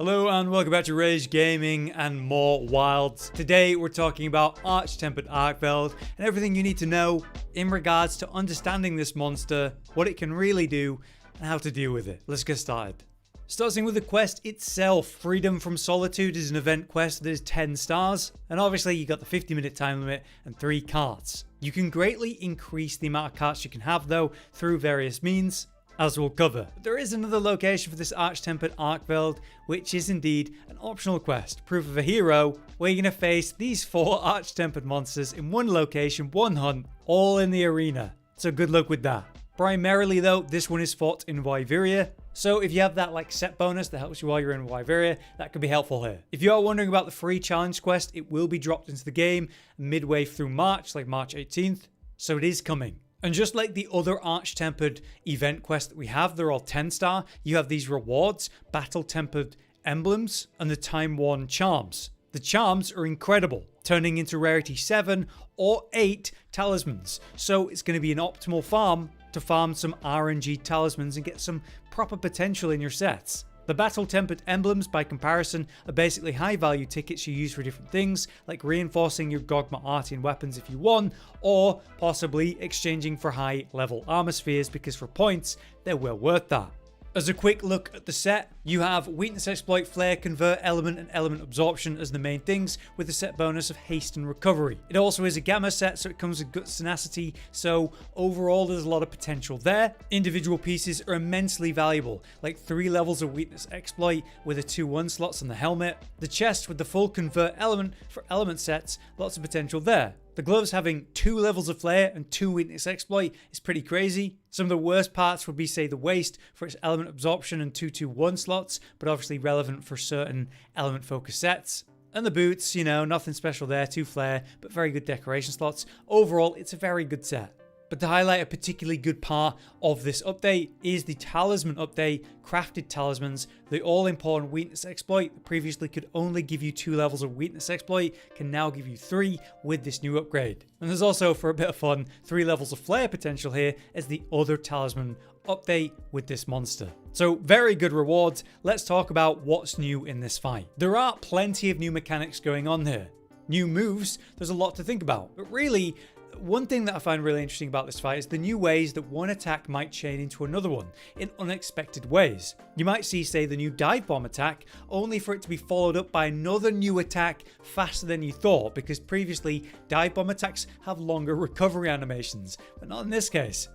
Hello and welcome back to Rage Gaming and more Wilds. Today we're talking about Arch-Tempered Arkveld and everything you need to know in regards to understanding this monster, what it can really do, and how to deal with it. Let's get started. Starting with the quest itself, Freedom from Solitude is an event quest that is 10 stars, and obviously you got the 50-minute time limit and 3 carts. You can greatly increase the amount of carts you can have though through various means, as we'll cover. But there is another location for this Arch-Tempered Arkveld, which is indeed an optional quest, Proof of a Hero, where you're going to face these 4 Arch-Tempered monsters in one location, one hunt, all in the arena. So good luck with that. Primarily though, this one is fought in Wyveria, so if you have that like set bonus that helps you while you're in Wyveria, that could be helpful here. If you are wondering about the free challenge quest, it will be dropped into the game midway through March, like March 18th, so it is coming. And just like the other Arch-Tempered event quests that we have, they're all 10 star, you have these rewards, battle-tempered emblems, and the time-worn charms. The charms are incredible, turning into rarity 7 or 8 talismans, so it's going to be an optimal farm to farm some RNG talismans and get some proper potential in your sets. The battle-tempered emblems, by comparison, are basically high-value tickets you use for different things, like reinforcing your gogma artian weapons if you won, or possibly exchanging for high-level armor spheres because for points, they're well worth that. As a quick look at the set, you have weakness exploit, flayer, convert, element, and element absorption as the main things, with the set bonus of haste and recovery. It also is a gamma set, so it comes with guts tenacity, so overall there's a lot of potential there. Individual pieces are immensely valuable, like 3 levels of weakness exploit with the 2-1 slots on the helmet. The chest with the full convert element for element sets, lots of potential there. The gloves having 2 levels of flair and 2 weakness exploit is pretty crazy. Some of the worst parts would be, say, the waist for its element absorption and 2-2-1 slots, but obviously relevant for certain element focus sets. And the boots, you know, nothing special there, 2 flair, but very good decoration slots. Overall, it's a very good set. But to highlight a particularly good part of this update is the talisman update. Crafted talismans, the all-important weakness exploit that previously could only give you 2 levels of weakness exploit, can now give you 3 with this new upgrade. And there's also, for a bit of fun, 3 levels of flair potential here as the other talisman update with this monster. So very good rewards. Let's talk about what's new in this fight. There are plenty of new mechanics going on here. New moves, there's a lot to think about, but really, one thing that I find really interesting about this fight is the new ways that one attack might chain into another one in unexpected ways. You might see, say, the new dive bomb attack, only for it to be followed up by another new attack faster than you thought, because previously dive bomb attacks have longer recovery animations, but not in this case.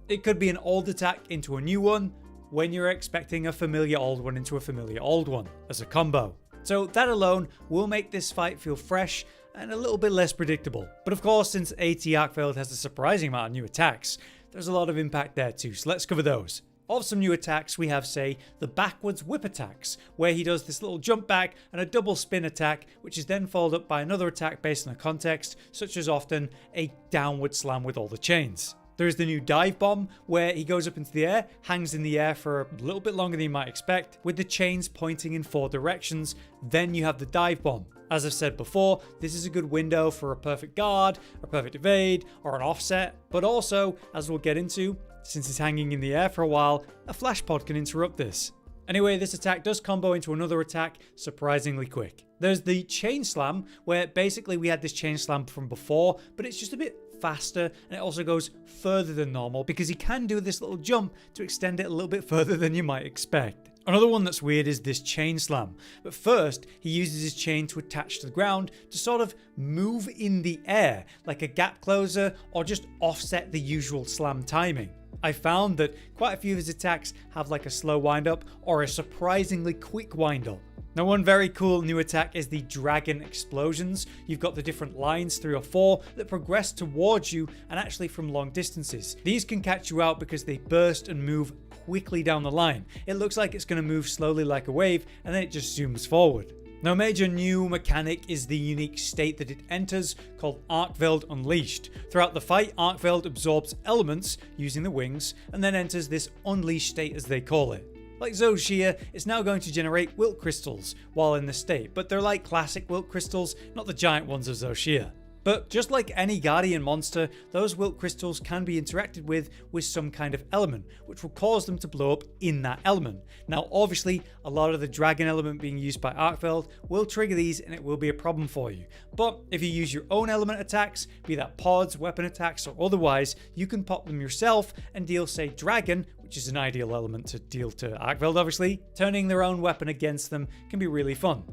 It could be an old attack into a new one when you're expecting a familiar old one into a familiar old one as a combo. So that alone will make this fight feel fresh and a little bit less predictable. But of course, since AT Arkveld has a surprising amount of new attacks, there's a lot of impact there too, so let's cover those. Of some new attacks, we have, say, the backwards whip attacks, where he does this little jump back and a double spin attack, which is then followed up by another attack based on the context, such as often a downward slam with all the chains. There is the new dive bomb, where he goes up into the air, hangs in the air for a little bit longer than you might expect, with the chains pointing in 4 directions. Then you have the dive bomb. As I've said before, this is a good window for a perfect guard, a perfect evade, or an offset, but also, as we'll get into, since it's hanging in the air for a while, a flash pod can interrupt this. Anyway, this attack does combo into another attack surprisingly quick. There's the chain slam, where basically we had this chain slam from before, but it's just a bit faster, and it also goes further than normal because he can do this little jump to extend it a little bit further than you might expect. Another one that's weird is this chain slam, but first he uses his chain to attach to the ground to sort of move in the air like a gap closer or just offset the usual slam timing. I found that quite a few of his attacks have like a slow wind up or a surprisingly quick wind up. Now, one very cool new attack is the dragon explosions. You've got the different lines, 3 or 4, that progress towards you and actually from long distances. These can catch you out because they burst and move quickly down the line. It looks like it's going to move slowly like a wave and then it just zooms forward. Now, a major new mechanic is the unique state that it enters, called Arkveld Unleashed. Throughout the fight, Arkveld absorbs elements using the wings and then enters this unleashed state, as they call it. Like Zoshia, it's now going to generate wilt crystals while in this state, but they're like classic wilt crystals, not the giant ones of Zoshia. But just like any guardian monster, those wilt crystals can be interacted with some kind of element, which will cause them to blow up in that element. Now obviously, a lot of the dragon element being used by Arkveld will trigger these and it will be a problem for you. But if you use your own element attacks, be that pods, weapon attacks or otherwise, you can pop them yourself and deal, say, dragon, which is an ideal element to deal to Arkveld obviously. Turning their own weapon against them can be really fun.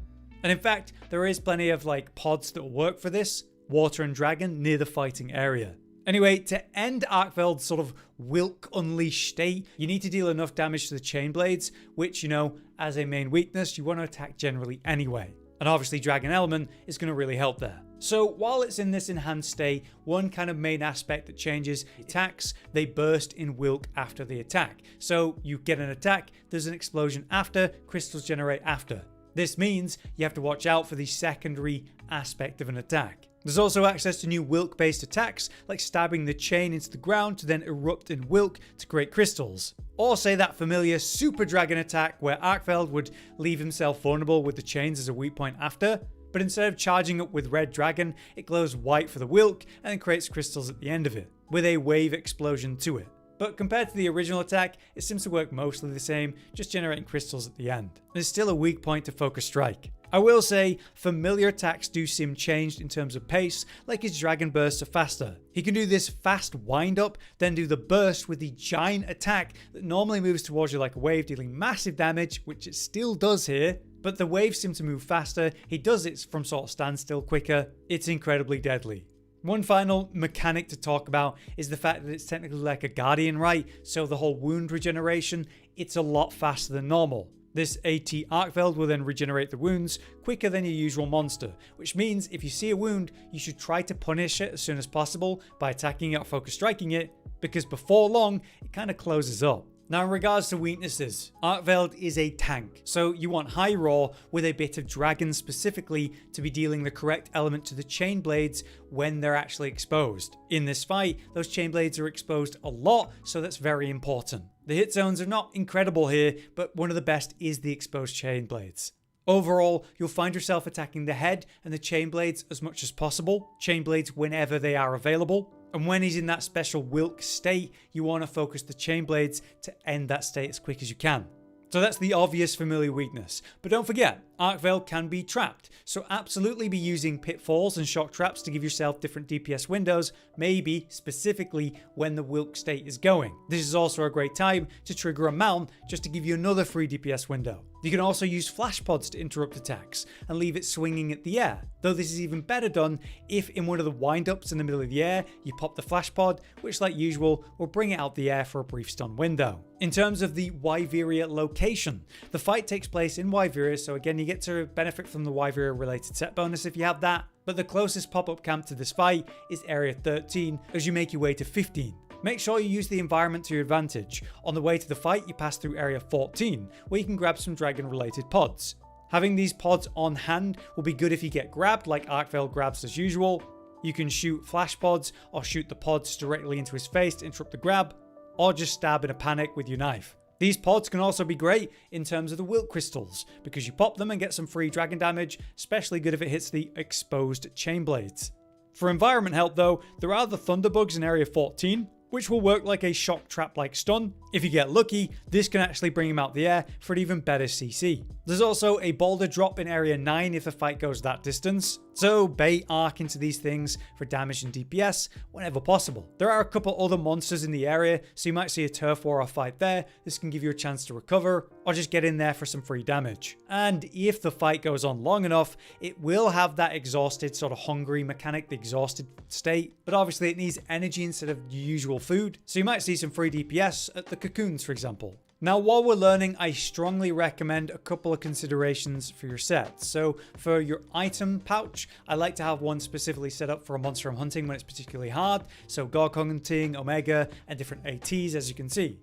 And in fact, there is plenty of like pods that will work for this. Water and dragon near the fighting area. Anyway, to end Arkveld's sort of Wilk unleashed state, you need to deal enough damage to the chain blades, which, you know, as a main weakness, you want to attack generally anyway. And obviously dragon element is going to really help there. So while it's in this enhanced state, one kind of main aspect that changes attacks, they burst in Wilk after the attack. So you get an attack, there's an explosion after, crystals generate after. This means you have to watch out for the secondary aspect of an attack. There's also access to new Wilk-based attacks, like stabbing the chain into the ground to then erupt in Wilk to create crystals. Or say that familiar Super Dragon attack where Arkveld would leave himself vulnerable with the chains as a weak point after, but instead of charging up with Red Dragon, it glows white for the Wilk and then creates crystals at the end of it, with a wave explosion to it. But compared to the original attack, it seems to work mostly the same, just generating crystals at the end. There's still a weak point to Focus Strike. I will say, familiar attacks do seem changed in terms of pace, like his dragon bursts are faster. He can do this fast wind up, then do the burst with the giant attack that normally moves towards you like a wave, dealing massive damage, which it still does here. But the waves seem to move faster, he does it from sort of standstill quicker. It's incredibly deadly. One final mechanic to talk about is the fact that it's technically like a guardian, right? So the whole wound regeneration, it's a lot faster than normal. This AT Arkveld will then regenerate the wounds quicker than your usual monster, which means if you see a wound, you should try to punish it as soon as possible by attacking it or focus striking it, because before long, it kind of closes up. Now in regards to weaknesses, Arkveld is a tank, so you want high raw with a bit of dragon specifically to be dealing the correct element to the chain blades when they're actually exposed. In this fight, those chain blades are exposed a lot, so that's very important. The hit zones are not incredible here, but one of the best is the exposed chain blades. Overall, you'll find yourself attacking the head and the chain blades as much as possible, chain blades whenever they are available. And when he's in that special Wilk state, you want to focus the chain blades to end that state as quick as you can. So that's the obvious familiar weakness. But don't forget, Arkveld can be trapped, so absolutely be using pitfalls and shock traps to give yourself different DPS windows, maybe specifically when the Wilk state is going. This is also a great time to trigger a mount just to give you another free DPS window. You can also use flash pods to interrupt attacks and leave it swinging at the air, though this is even better done if in one of the wind-ups in the middle of the air you pop the flash pod, which like usual will bring it out the air for a brief stun window. In terms of the Wyveria location, the fight takes place in Wyveria, so again you get to benefit from the Wyveria related set bonus if you have that, but the closest pop-up camp to this fight is area 13 as you make your way to 15. Make sure you use the environment to your advantage. On the way to the fight, you pass through area 14, where you can grab some dragon-related pods. Having these pods on hand will be good if you get grabbed, like Arkveld grabs as usual. You can shoot flash pods, or shoot the pods directly into his face to interrupt the grab, or just stab in a panic with your knife. These pods can also be great in terms of the Wilk crystals, because you pop them and get some free dragon damage, especially good if it hits the exposed chain blades. For environment help though, there are the thunderbugs in area 14, which will work like a shock trap like stun. If you get lucky, this can actually bring him out the air for an even better CC. There's also a boulder drop in area 9 if the fight goes that distance, so bait arc into these things for damage and DPS whenever possible. There are a couple other monsters in the area, so you might see a turf war or fight there. This can give you a chance to recover, or just get in there for some free damage. And if the fight goes on long enough, it will have that exhausted sort of hungry mechanic, the exhausted state, but obviously it needs energy instead of usual food, so you might see some free DPS at the cocoons for example. Now while we're learning, I strongly recommend a couple of considerations for your sets. So for your item pouch, I like to have one specifically set up for a monster I'm hunting when it's particularly hard, so gog hunting, omega, and different ATs as you can see.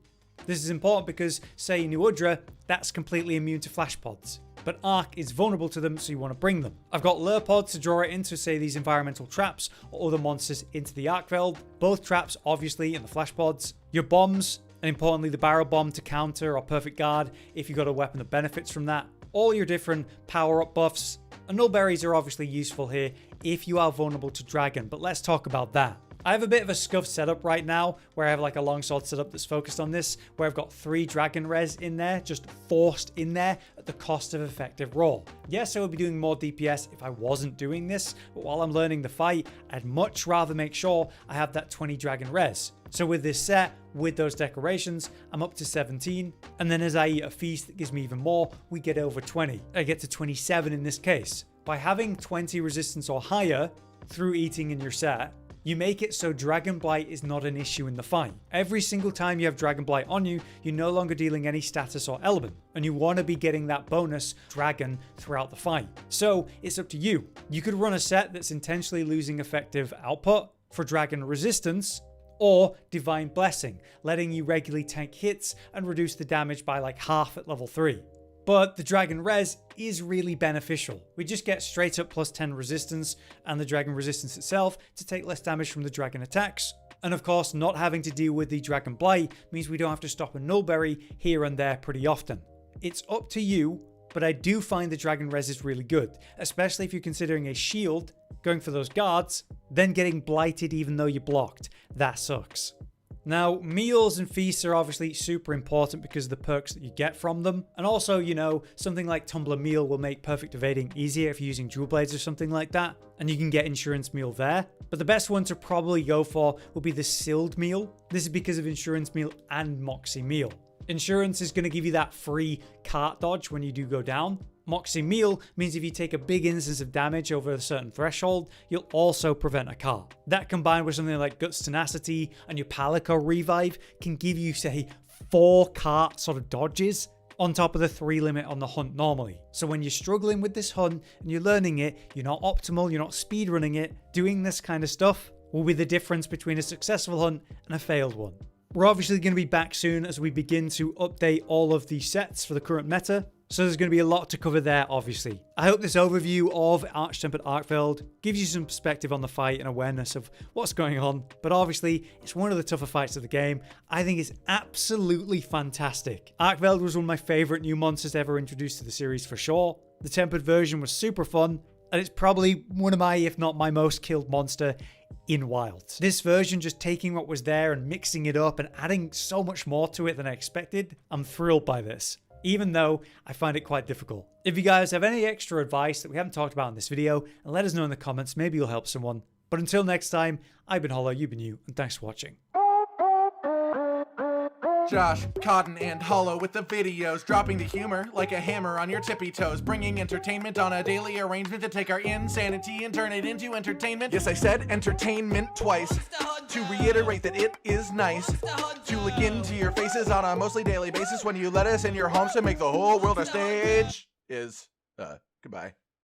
This is important because, say new udra, that's completely immune to flash pods, but Ark is vulnerable to them, so you want to bring them. I've got lure pods to draw it into, say, these environmental traps or other monsters into the Arkveld. Both traps obviously in the flash pods. Your bombs, and importantly the barrel bomb to counter or perfect guard if you've got a weapon that benefits from that. All your different power-up buffs. And null berries are obviously useful here if you are vulnerable to dragon, but let's talk about that. I have a bit of a scuffed setup right now where I have like a longsword setup that's focused on this, where I've got 3 dragon res in there, just forced in there at the cost of effective roll. Yes, I would be doing more DPS if I wasn't doing this, but while I'm learning the fight, I'd much rather make sure I have that 20 dragon res. So with this set, with those decorations, I'm up to 17, and then as I eat a feast that gives me even more, we get over 20. I get to 27 in this case. By having 20 resistance or higher through eating in your set, you make it so Dragon Blight is not an issue in the fight. Every single time you have Dragon Blight on you, you're no longer dealing any status or element, and you want to be getting that bonus dragon throughout the fight. So it's up to you. You could run a set that's intentionally losing effective output for dragon resistance, or Divine Blessing, letting you regularly tank hits and reduce the damage by like half at level 3. But the dragon res is really beneficial. We just get straight up plus 10 resistance and the dragon resistance itself to take less damage from the dragon attacks. And of course, not having to deal with the dragon blight means we don't have to stop a nullberry here and there pretty often. It's up to you, but I do find the dragon res is really good, especially if you're considering a shield, going for those guards, then getting blighted even though you're blocked. That sucks. Now, meals and feasts are obviously super important because of the perks that you get from them. And also, you know, something like Tumbler Meal will make perfect evading easier if you're using Jewel Blades or something like that. And you can get Insurance Meal there. But the best one to probably go for will be the Sealed Meal. This is because of Insurance Meal and Moxie Meal. Insurance is going to give you that free cart dodge when you do go down. Moxie Meal means if you take a big instance of damage over a certain threshold, you'll also prevent a cart. That combined with something like Guts Tenacity and your Palico Revive can give you, say, 4 cart sort of dodges on top of the 3 limit on the hunt normally. So when you're struggling with this hunt and you're learning it, you're not optimal, you're not speedrunning it, doing this kind of stuff will be the difference between a successful hunt and a failed one. We're obviously going to be back soon as we begin to update all of the sets for the current meta. So there's going to be a lot to cover there, obviously. I hope this overview of Arch-Tempered Arkveld gives you some perspective on the fight and awareness of what's going on. But obviously, it's one of the tougher fights of the game. I think it's absolutely fantastic. Arkveld was one of my favorite new monsters ever introduced to the series for sure. The tempered version was super fun, and it's probably one of my, if not my most killed monster in Wilds. This version, just taking what was there and mixing it up and adding so much more to it than I expected, I'm thrilled by this, even though I find it quite difficult. If you guys have any extra advice that we haven't talked about in this video, and let us know in the comments, maybe you'll help someone. But until next time, I've been Hollow, you've been you, and thanks for watching. Josh, Cotton, and Hollow with the videos, dropping the humor like a hammer on your tippy toes, bringing entertainment on a daily arrangement to take our insanity and turn it into entertainment. Yes, I said entertainment twice, to reiterate that it is nice to look into your faces on a mostly daily basis when you let us in your homes to make the whole world a stage. Goodbye.